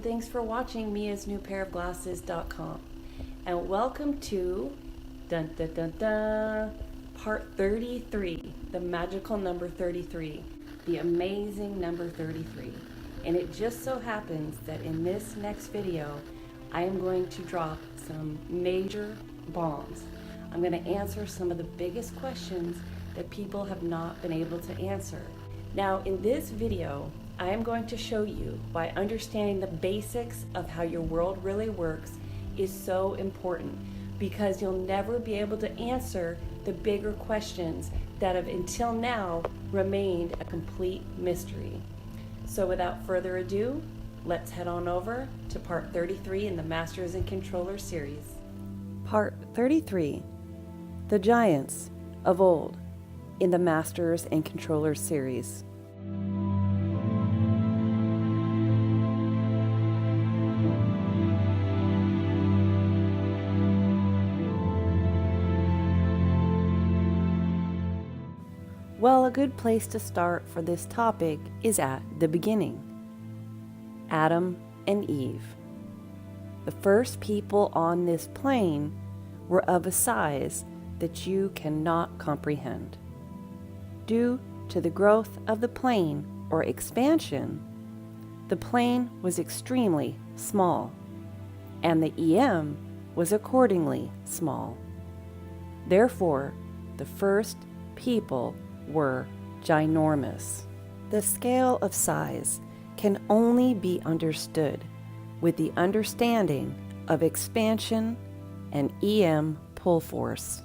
Thanks for watching miasnewpairofglasses.com, and welcome to dun, dun, dun, dun, part 33, the magical number 33, the amazing number 33. And it just so happens that in this next video I am going to drop some major bombs. I'm going to answer some of the biggest questions that people have not been able to answer. Now in this video I am going to show you why understanding the basics of how your world really works is so important, because you'll never be able to answer the bigger questions that have until now remained a complete mystery. So without further ado, let's head on over to part 33 in the Masters and Controllers series. Part 33, The Giants of Old in the Masters and Controllers series. Well, a good place to start for this topic is at the beginning. Adam and Eve. The first people on this plane were of a size that you cannot comprehend. Due to the growth of the plane or expansion, the plane was extremely small, and the EM was accordingly small. Therefore, the first people were ginormous. The scale of size can only be understood with the understanding of expansion and EM pull force.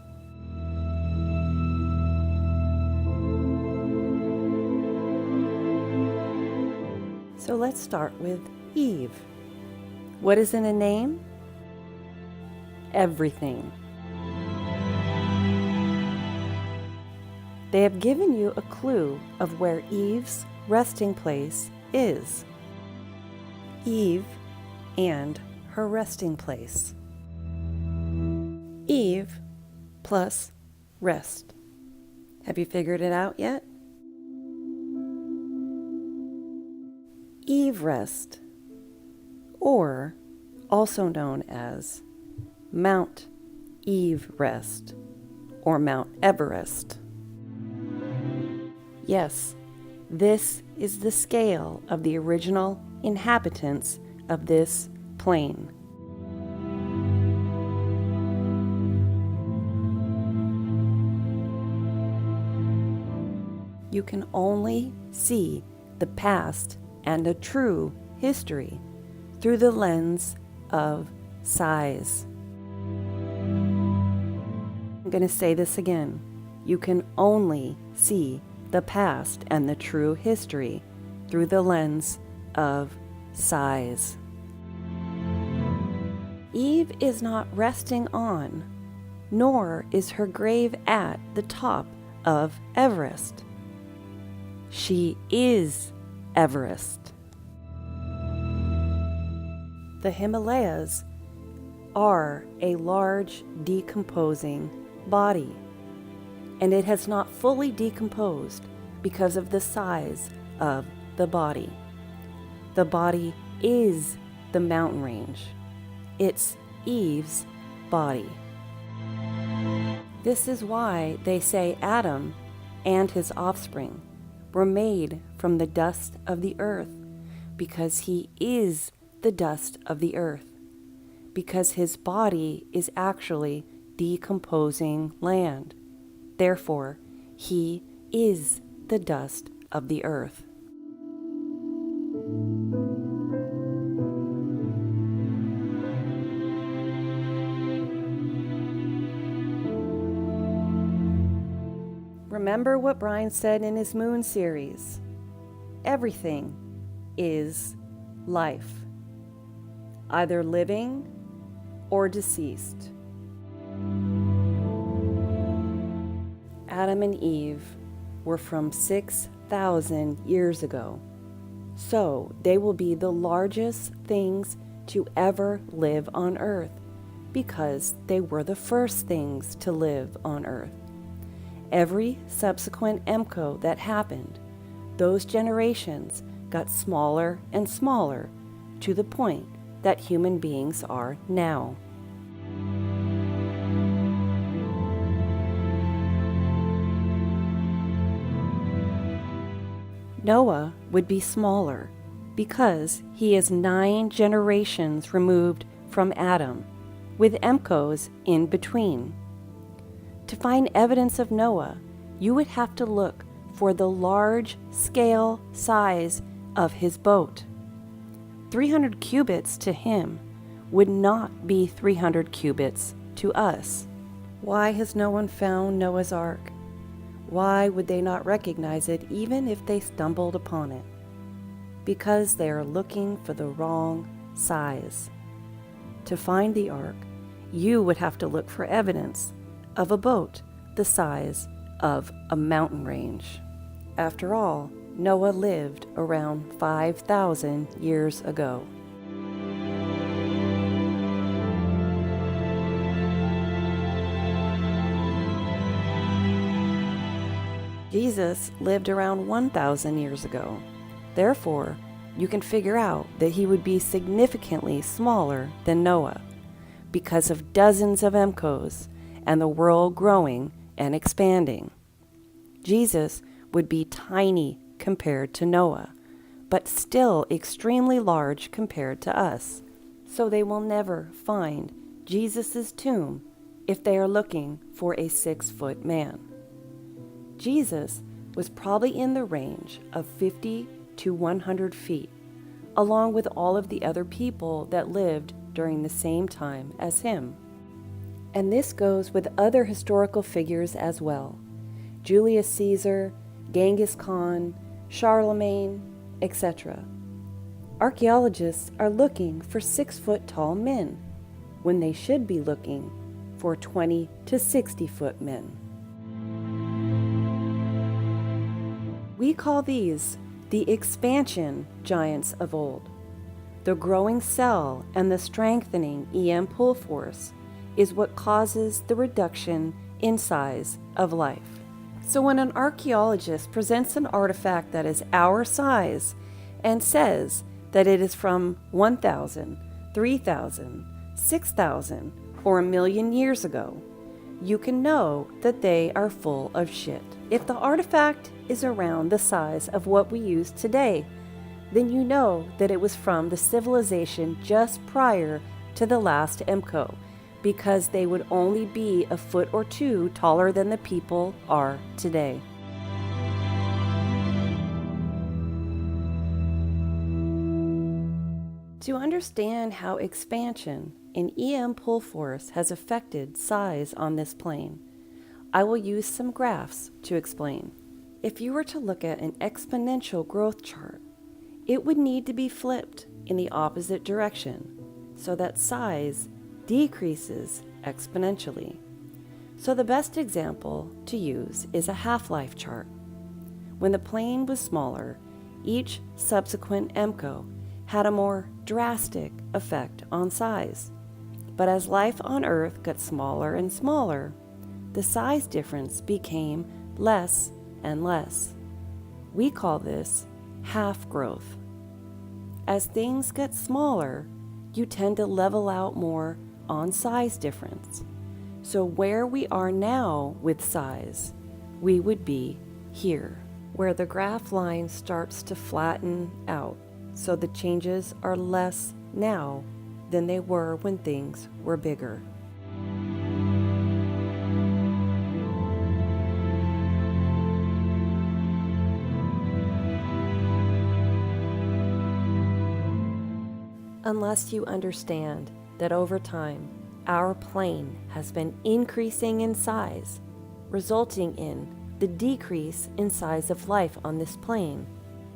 So let's start with Eve. What is in a name? Everything. They have given you a clue of where Eve's resting place is. Eve and her resting place. Eve plus rest. Have you figured it out yet? Eve rest, or also known as Mount Eve rest or Mount Everest. Yes, this is the scale of the original inhabitants of this plane. You can only see the past and a true history through the lens of size. I'm going to say this again. You can only see the past and the true history through the lens of size. Eve is not resting on, nor is her grave at the top of Everest. She is Everest. The Himalayas are a large decomposing body, and it has not fully decomposed because of the size of the body. The body is the mountain range. It's Eve's body. This is why they say Adam and his offspring were made from the dust of the earth, because he is the dust of the earth, because his body is actually decomposing land. Therefore, he is the dust of the earth. Remember what Brian said in his Moon series. Everything is life, either living or deceased. Adam and Eve were from 6,000 years ago, so they will be the largest things to ever live on Earth, because they were the first things to live on Earth. Every subsequent EMCO that happened, those generations got smaller and smaller to the point that human beings are now. Noah would be smaller because he is 9 generations removed from Adam, with Emkos in between. To find evidence of Noah, you would have to look for the large scale size of his boat. 300 cubits to him would not be 300 cubits to us. Why has no one found Noah's Ark? Why would they not recognize it even if they stumbled upon it? Because they are looking for the wrong size. To find the Ark, you would have to look for evidence of a boat the size of a mountain range. After all, Noah lived around 5,000 years ago. Jesus lived around 1,000 years ago. Therefore, you can figure out that he would be significantly smaller than Noah because of dozens of Emkos and the world growing and expanding. Jesus would be tiny compared to Noah, but still extremely large compared to us. So they will never find Jesus' tomb if they are looking for a 6-foot man. Jesus was probably in the range of 50 to 100 feet, along with all of the other people that lived during the same time as him. And this goes with other historical figures as well. Julius Caesar, Genghis Khan, Charlemagne, etc. Archaeologists are looking for 6-foot tall men, when they should be looking for 20 to 60-foot men. We call these the expansion giants of old. The growing cell and the strengthening EM pull force is what causes the reduction in size of life. So when an archaeologist presents an artifact that is our size and says that it is from 1,000, 3,000, 6,000, or 1,000,000 years ago, you can know that they are full of shit. If the artifact is around the size of what we use today, then you know that it was from the civilization just prior to the last Emko, because they would only be a foot or two taller than the people are today. To understand how expansion in EM pull force has affected size on this plane, I will use some graphs to explain. If you were to look at an exponential growth chart, it would need to be flipped in the opposite direction so that size decreases exponentially. So the best example to use is a half-life chart. When the plane was smaller, each subsequent Emko had a more drastic effect on size. But as life on Earth got smaller and smaller, the size difference became less and less. We call this half growth. As things get smaller, you tend to level out more on size difference. So where we are now with size, we would be here, where the graph line starts to flatten out. So the changes are less now than they were when things were bigger. Unless you understand that over time, our plane has been increasing in size, resulting in the decrease in size of life on this plane,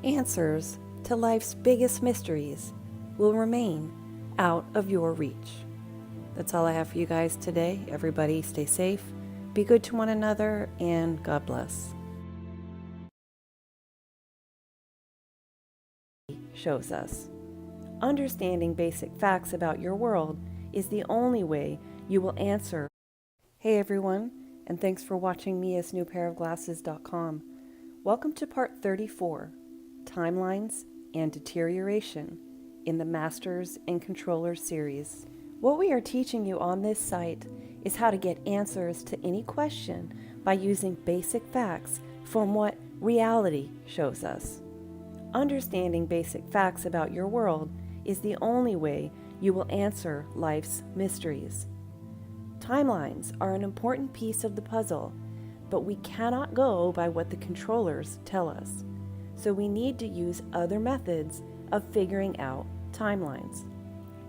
answers to life's biggest mysteries will remain out of your reach. That's all I have for you guys today. Everybody stay safe, be good to one another, and God bless. Shows us. Understanding basic facts about your world is the only way you will answer. Hey everyone, and thanks for watching miasnewpairofglasses.com. Welcome to part 34, Timelines and Deterioration. in the Masters and Controllers series. What we are teaching you on this site is how to get answers to any question by using basic facts from what reality shows us. Understanding basic facts about your world is the only way you will answer life's mysteries. Timelines are an important piece of the puzzle, but we cannot go by what the controllers tell us. So we need to use other methods of figuring out timelines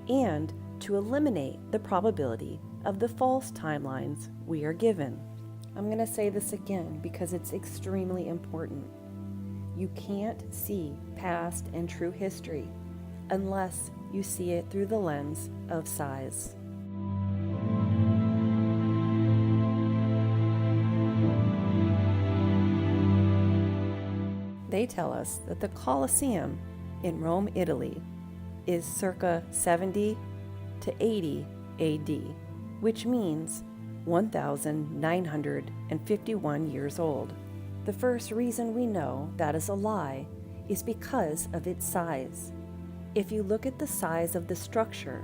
and to eliminate the probability of the false timelines we are given. I'm going to say this again because it's extremely important. You can't see past and true history unless you see it through the lens of size. They tell us that the Colosseum in Rome, Italy, is circa 70 to 80 AD, which means 1,951 years old. The first reason we know that is a lie is because of its size. If you look at the size of the structure,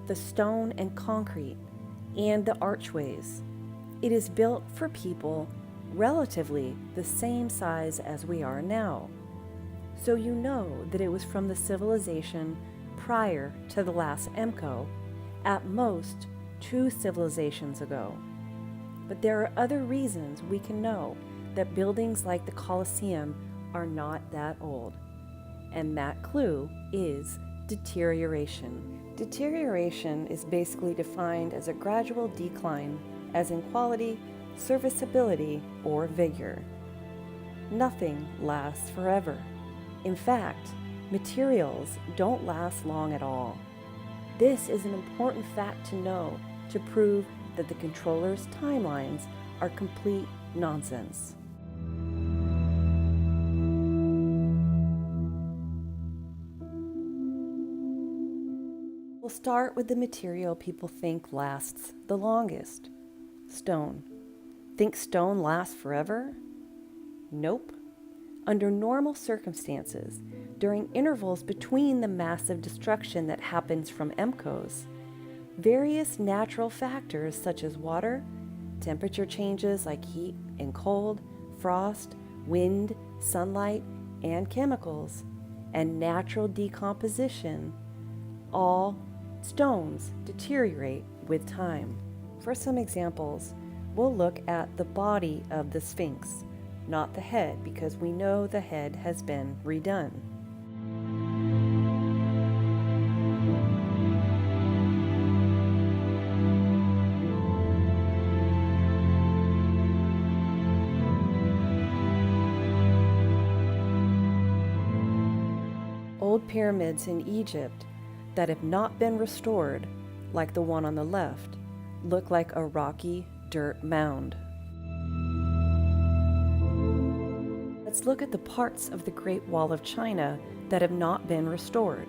the stone and concrete, and the archways, it is built for people relatively the same size as we are now. So you know that it was from the civilization prior to the last EMCO, at most 2 civilizations ago. But there are other reasons we can know that buildings like the Colosseum are not that old. And that clue is deterioration. Deterioration is basically defined as a gradual decline, as in quality, serviceability, or vigor. Nothing lasts forever. In fact, materials don't last long at all. This is an important fact to know to prove that the controllers' timelines are complete nonsense. We'll start with the material people think lasts the longest: stone. Think stone lasts forever? Nope. Under normal circumstances, during intervals between the massive destruction that happens from EMCOs, various natural factors such as water, temperature changes like heat and cold, frost, wind, sunlight, and chemicals, and natural decomposition, all stones deteriorate with time. For some examples, we'll look at the body of the Sphinx, not the head, because we know the head has been redone. Old pyramids in Egypt that have not been restored, like the one on the left, look like a rocky dirt mound. Let's look at the parts of the Great Wall of China that have not been restored.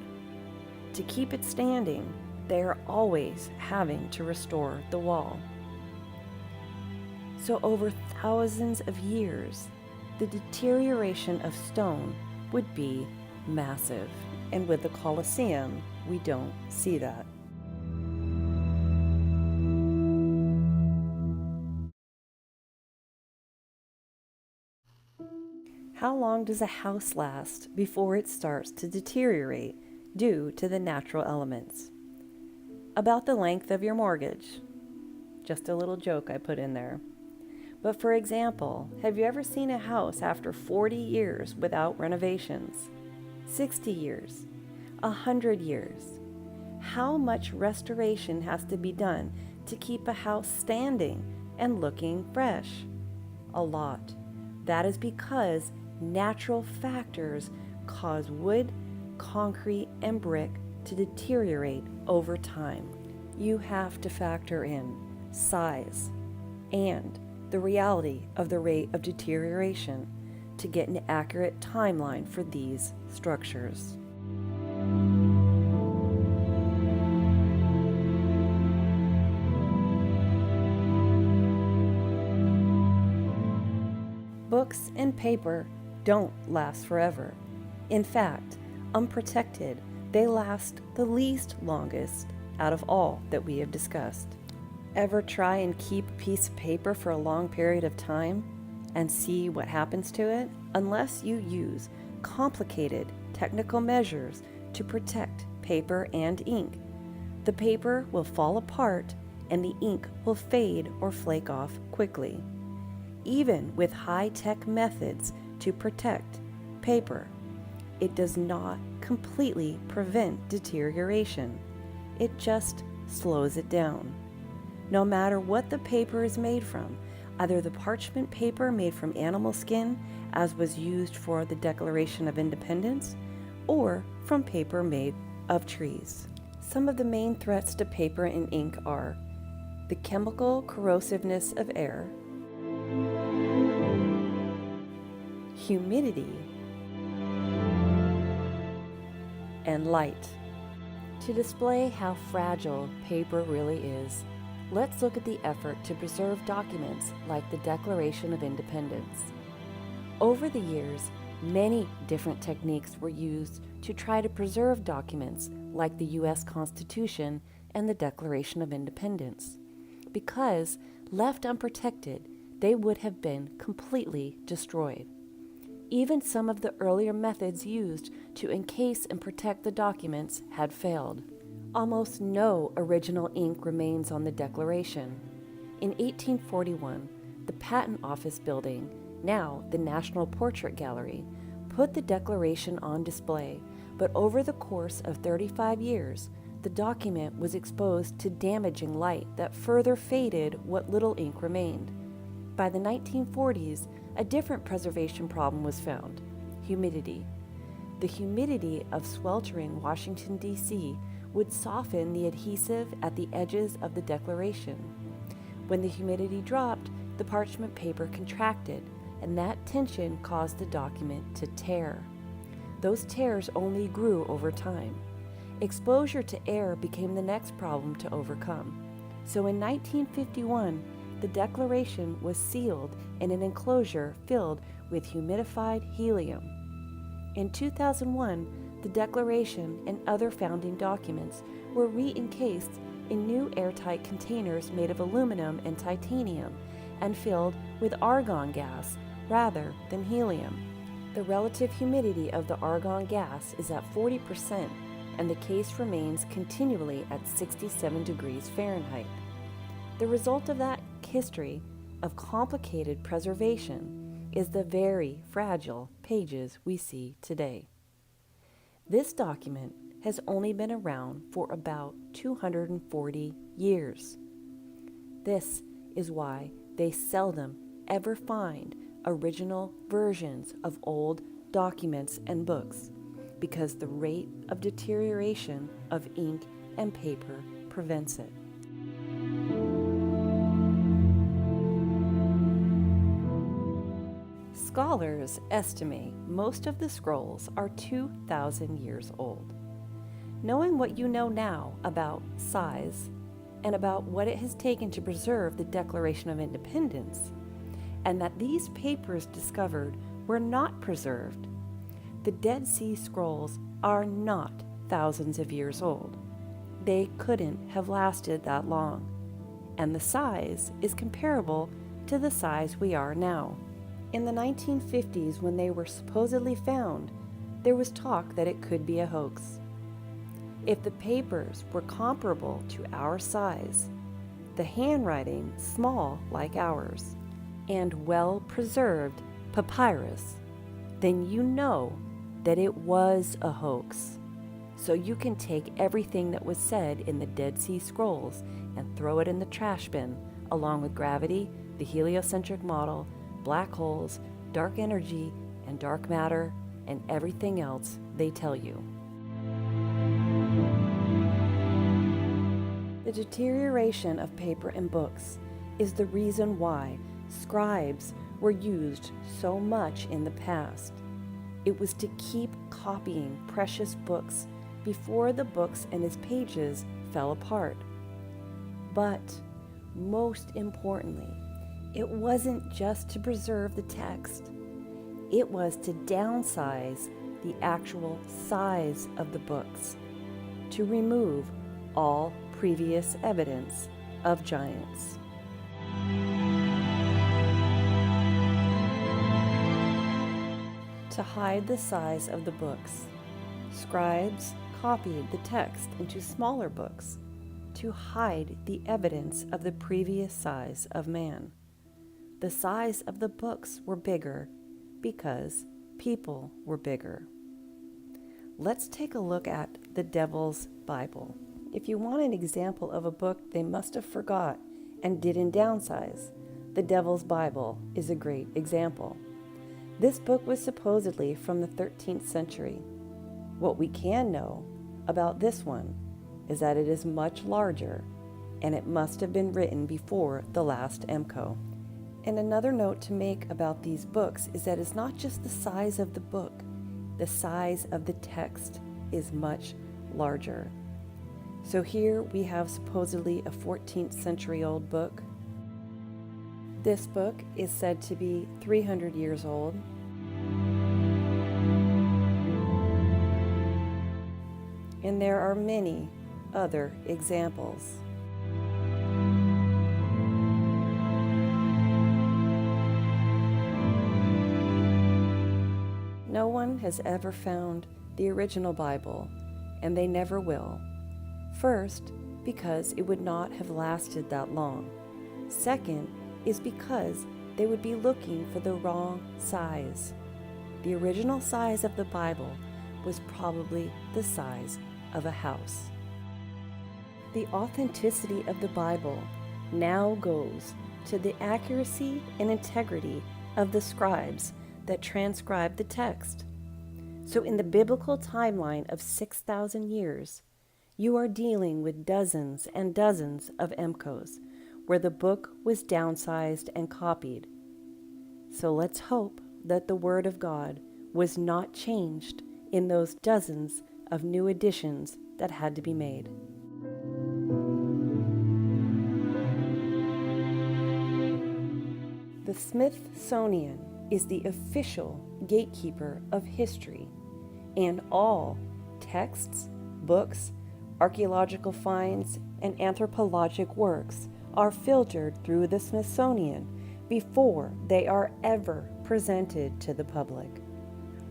To keep it standing, they are always having to restore the wall. So over thousands of years, the deterioration of stone would be massive. And with the Colosseum, we don't see that. How long does a house last before it starts to deteriorate due to the natural elements? About the length of your mortgage. Just a little joke I put in there. But for example, have you ever seen a house after 40 years without renovations? 60 years? 100 years? How much restoration has to be done to keep a house standing and looking fresh? A lot. That is because natural factors cause wood, concrete, and brick to deteriorate over time. You have to factor in size and the reality of the rate of deterioration to get an accurate timeline for these structures. Books and paper don't last forever. In fact, unprotected, They last the least longest out of all that we have discussed. Ever try and keep a piece of paper for a long period of time and see what happens to it? Unless you use complicated technical measures to protect paper and ink, the paper will fall apart and the ink will fade or flake off quickly. Even with high-tech methods to protect paper, it does not completely prevent deterioration. It just slows it down. No matter what the paper is made from, either the parchment paper made from animal skin, as was used for the Declaration of Independence, or from paper made of trees. Some of the main threats to paper and ink are the chemical corrosiveness of air, humidity, and light. To display how fragile paper really is, let's look at the effort to preserve documents like the Declaration of Independence. Over the years, many different techniques were used to try to preserve documents like the U.S. Constitution and the Declaration of Independence, because left unprotected, they would have been completely destroyed. Even some of the earlier methods used to encase and protect the documents had failed. Almost no original ink remains on the Declaration. In 1841, the Patent Office building, now the National Portrait Gallery, put the Declaration on display, but over the course of 35 years, the document was exposed to damaging light that further faded what little ink remained. By the 1940s, a different preservation problem was found: humidity. The humidity of sweltering Washington, D.C. would soften the adhesive at the edges of the Declaration. When the humidity dropped, the parchment paper contracted, and that tension caused the document to tear. Those tears only grew over time. Exposure to air became the next problem to overcome. So in 1951, the Declaration was sealed in an enclosure filled with humidified helium. In 2001, the Declaration and other founding documents were re-encased in new airtight containers made of aluminum and titanium and filled with argon gas rather than helium. The relative humidity of the argon gas is at 40%, and the case remains continually at 67 degrees Fahrenheit. The result of that history of complicated preservation is the very fragile pages we see today. This document has only been around for about 240 years. This is why they seldom ever find original versions of old documents and books, because the rate of deterioration of ink and paper prevents it. Scholars estimate most of the scrolls are 2,000 years old. Knowing what you know now about size and about what it has taken to preserve the Declaration of Independence, and that these papers discovered were not preserved, the Dead Sea Scrolls are not thousands of years old. They couldn't have lasted that long, and the size is comparable to the size we are now. In the 1950s, when they were supposedly found, there was talk that it could be a hoax. If the papers were comparable to our size, the handwriting small like ours, and well-preserved papyrus, then you know that it was a hoax. So you can take everything that was said in the Dead Sea Scrolls and throw it in the trash bin, along with gravity, the heliocentric model, black holes, dark energy, and dark matter, and everything else they tell you. The deterioration of paper and books is the reason why scribes were used so much in the past. It was to keep copying precious books before the books and its pages fell apart. But most importantly, it wasn't just to preserve the text. It was to downsize the actual size of the books to remove all previous evidence of giants. To hide the size of the books, scribes copied the text into smaller books to hide the evidence of the previous size of man. The size of the books were bigger because people were bigger. Let's take a look at the Devil's Bible. If you want an example of a book they must have forgot and didn't downsize, the Devil's Bible is a great example. This book was supposedly from the 13th century. What we can know about this one is that it is much larger, and it must have been written before the last EMCO. And another note to make about these books is that it's not just the size of the book. The size of the text is much larger. So here we have supposedly a 14th century old book. This book is said to be 300 years old. And there are many other examples. No one has ever found the original Bible, and they never will. First, because it would not have lasted that long. Second, is because they would be looking for the wrong size. The original size of the Bible was probably the size of a house. The authenticity of the Bible now goes to the accuracy and integrity of the scribes that transcribed the text. So in the biblical timeline of 6,000 years, you are dealing with dozens and dozens of EMCOs where the book was downsized and copied. So let's hope that the Word of God was not changed in those dozens of new editions that had to be made. The Smithsonian is the official gatekeeper of history, and all texts, books, archaeological finds, and anthropologic works are filtered through the Smithsonian before they are ever presented to the public.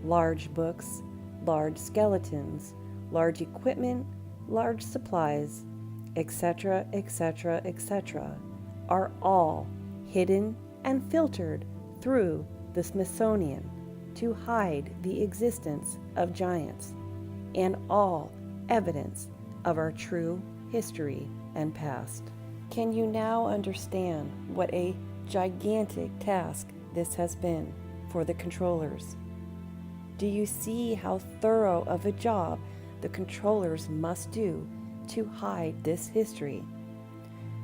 Large books, large skeletons, large equipment, large supplies, etc., etc., etc., are all hidden and filtered through the Smithsonian to hide the existence of giants and all evidence of our true history and past. Can you now understand what a gigantic task this has been for the controllers? Do you see how thorough of a job the controllers must do to hide this history?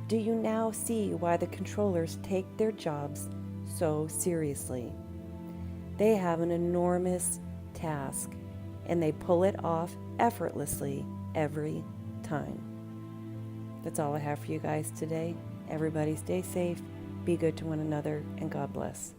Do you now see why the controllers take their jobs so seriously? They have an enormous task, and they pull it off effortlessly every time. That's all I have for you guys today. Everybody stay safe, be good to one another, and God bless.